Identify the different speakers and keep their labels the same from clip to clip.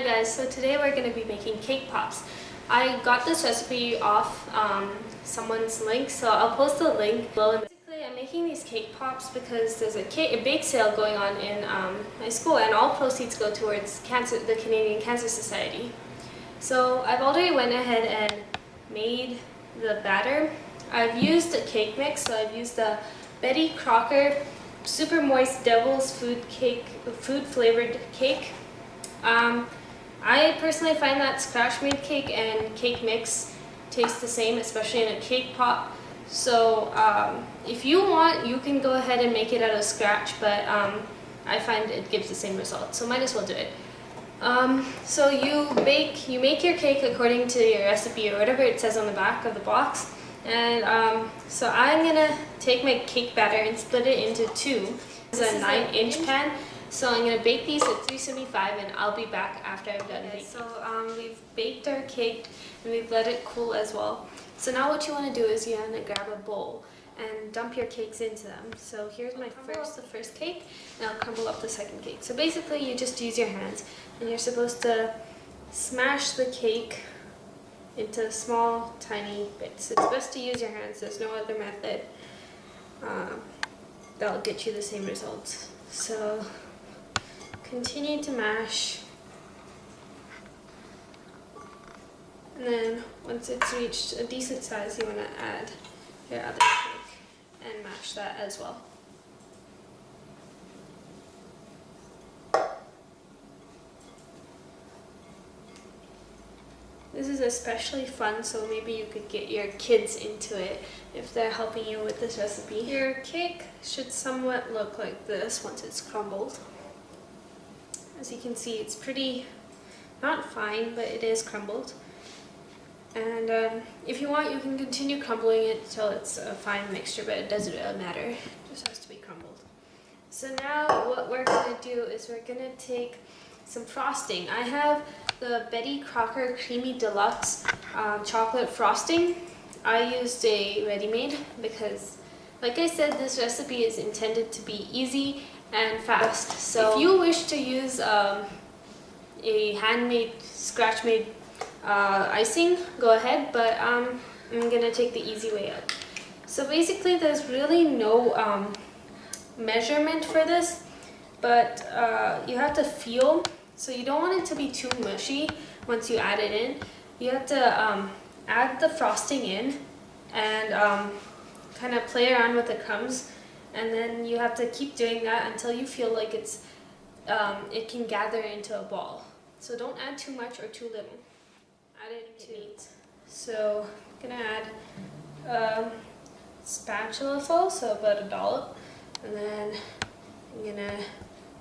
Speaker 1: Hi guys, so today we're going to be making cake pops. I got this recipe off someone's link, so I'll post the link below. Basically, I'm making these cake pops because there's a bake sale going on in my school, and all proceeds go towards the Canadian Cancer Society. So I've already went ahead and made the batter. I've used a cake mix, so I've used the Betty Crocker Super Moist Devil's Food Flavored Cake. I personally find that scratch-made cake and cake mix taste the same, especially in a cake pop. So if you want, you can go ahead and make it out of scratch, but I find it gives the same result, so might as well do it. So you make your cake according to your recipe or whatever it says on the back of the box. And so I'm gonna take my cake batter and split it into two. This is a 9-inch pan. So I'm going to bake these at 375 and I'll be back after I've done baking. So we've baked our cake and we've let it cool as well. So now what you want to do is you want to grab a bowl and dump your cakes into them. So here's the first cake, and I'll crumble up the second cake. So basically you just use your hands and you're supposed to smash the cake into small tiny bits. It's best to use your hands, there's no other method that'll get you the same results. So continue to mash, and then once it's reached a decent size, you want to add your other cake and mash that as well. This is especially fun, so maybe you could get your kids into it if they're helping you with this recipe. Your cake should somewhat look like this once it's crumbled. As you can see, it's pretty, not fine, but it is crumbled. And if you want, you can continue crumbling it until it's a fine mixture, but it doesn't really matter. It just has to be crumbled. So now what we're going to do is we're going to take some frosting. I have the Betty Crocker Creamy Deluxe chocolate frosting. I used a ready-made because, like I said, this recipe is intended to be easy and fast. So if you wish to use a handmade, scratch-made icing, go ahead, but I'm gonna take the easy way out. So basically there's really no measurement for this, but you have to feel. So you don't want it to be too mushy once you add it in. You have to add the frosting in and kind of play around with the crumbs. And then you have to keep doing that until you feel like it can gather into a ball. So don't add too much or too little. Add it to neat. So I'm gonna add spatula full, so about a dollop, and then I'm gonna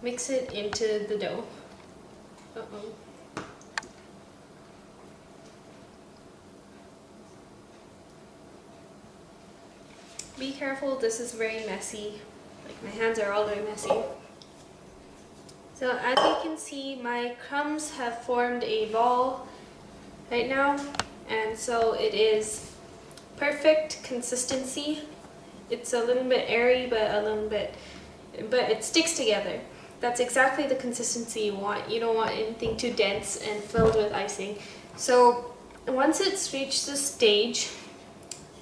Speaker 1: mix it into the dough. Be careful, this is very messy. Like, my hands are all very messy. So as you can see, my crumbs have formed a ball right now, and so it is perfect consistency. It's a little bit airy, but it sticks together. That's exactly the consistency you want. You don't want anything too dense and filled with icing. So once it's reached this stage,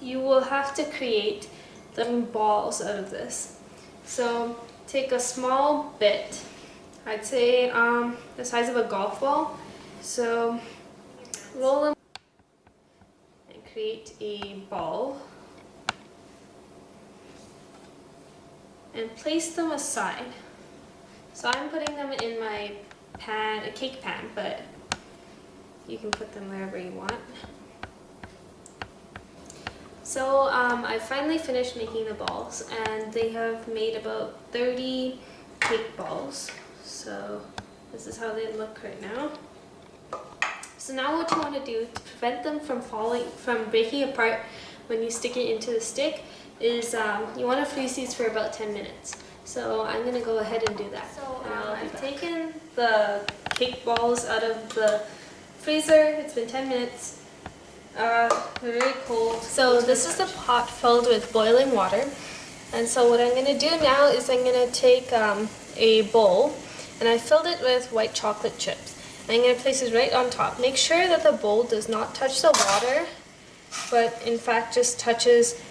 Speaker 1: you will have to create little balls out of this. So take a small bit, I'd say the size of a golf ball. So roll them and create a ball and place them aside. So I'm putting them in my pan, a cake pan, but you can put them wherever you want. So I finally finished making the balls, and they have made about 30 cake balls. So this is how they look right now. So now what you want to do to prevent them from breaking apart when you stick it into the stick is you want to freeze these for about 10 minutes. So I'm going to go ahead and do that. So I've taken the cake balls out of the freezer. It's been 10 minutes. They're very cold. So this is a pot filled with boiling water. And so what I'm going to do now is I'm going to take a bowl, and I filled it with white chocolate chips. I'm going to place this right on top. Make sure that the bowl does not touch the water, but in fact just touches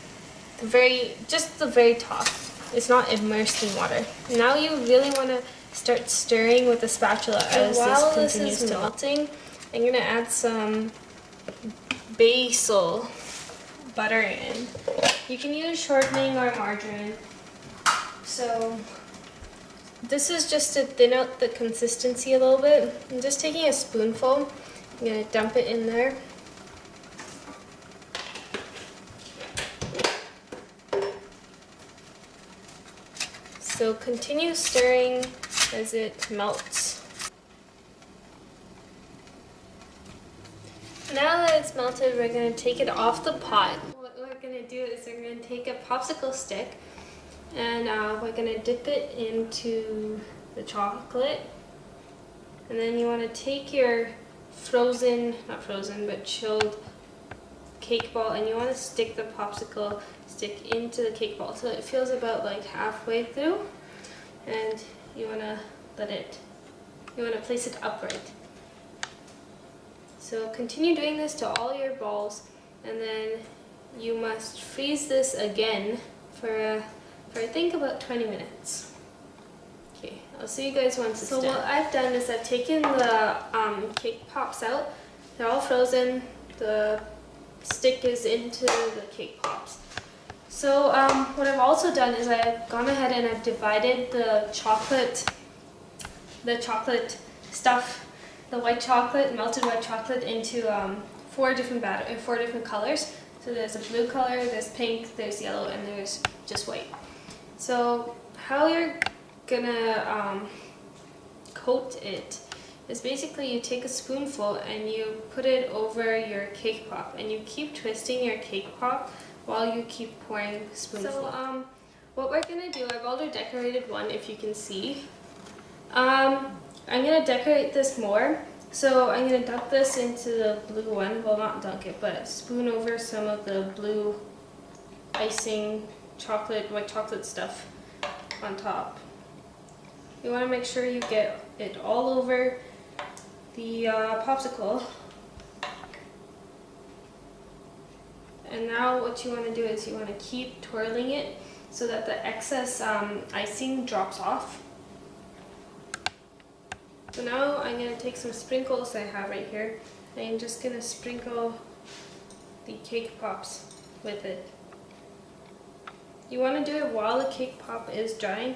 Speaker 1: the very top. It's not immersed in water. Now you really want to start stirring with the spatula as this continues to melting. I'm going to add some basil butter in. You can use shortening or margarine. So this is just to thin out the consistency a little bit. I'm just taking a spoonful. I'm going to dump it in there. So continue stirring as it melts. Now that it's melted, we're going to take it off the pot. What we're going to do is we're going to take a popsicle stick and we're going to dip it into the chocolate. And then you want to take your chilled cake ball, and you want to stick the popsicle stick into the cake ball so it feels about like halfway through, and you want to place it upright. So continue doing this to all your balls, and then you must freeze this again for I think about 20 minutes. Okay, I'll see you guys once it's done. So what I've done is I've taken the cake pops out. They're all frozen. The stick is into the cake pops. So what I've also done is I've gone ahead and I've divided the chocolate stuff, the white chocolate, melted white chocolate, into four different colors. So there's a blue color, there's pink, there's yellow, and there's just white. So how you're gonna coat it is basically you take a spoonful and you put it over your cake pop, and you keep twisting your cake pop while you keep pouring spoonful. So what we're gonna do, I've already decorated one, if you can see. I'm gonna decorate this more. So I'm gonna dunk this into the blue one. Well, not dunk it, but spoon over some of the blue icing white chocolate stuff on top. You want to make sure you get it all over the popsicle. And now what you want to do is you want to keep twirling it so that the excess icing drops off. So now I'm going to take some sprinkles I have right here, and I'm just going to sprinkle the cake pops with it. You want to do it while the cake pop is drying.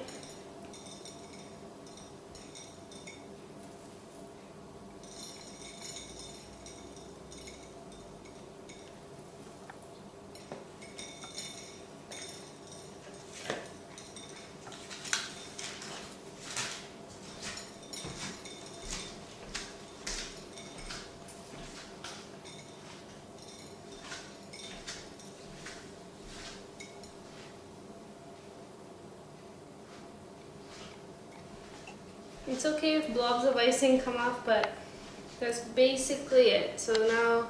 Speaker 1: It's okay if blobs of icing come off, but that's basically it. So now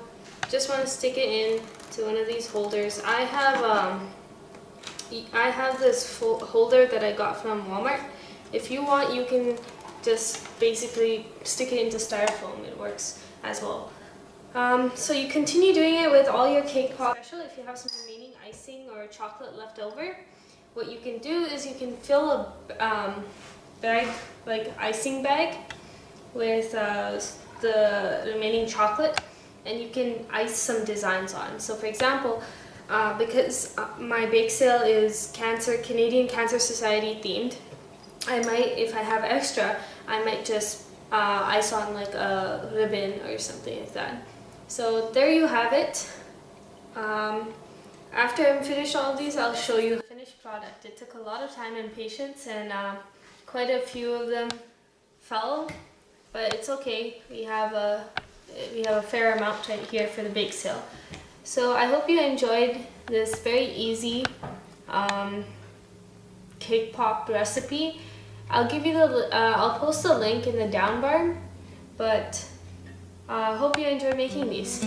Speaker 1: just want to stick it in to one of these holders. I have this holder that I got from Walmart. If you want, you can just basically stick it into styrofoam. It works as well. So you continue doing it with all your cake pops. Especially if you have some remaining icing or chocolate left over, what you can do is you can fill a bag, like icing bag, with the remaining chocolate, and you can ice some designs on. So for example, because my bake sale is Canadian Cancer Society themed, I might, if I have extra, I might just ice on like a ribbon or something like that. So there you have it. After I'm finished all of these, I'll show you the finished product. It took a lot of time and patience, and quite a few of them fell, but it's okay. We have a fair amount right here for the bake sale. So I hope you enjoyed this very easy cake pop recipe. I'll give you I'll post the link in the down bar, but hope you enjoy making these.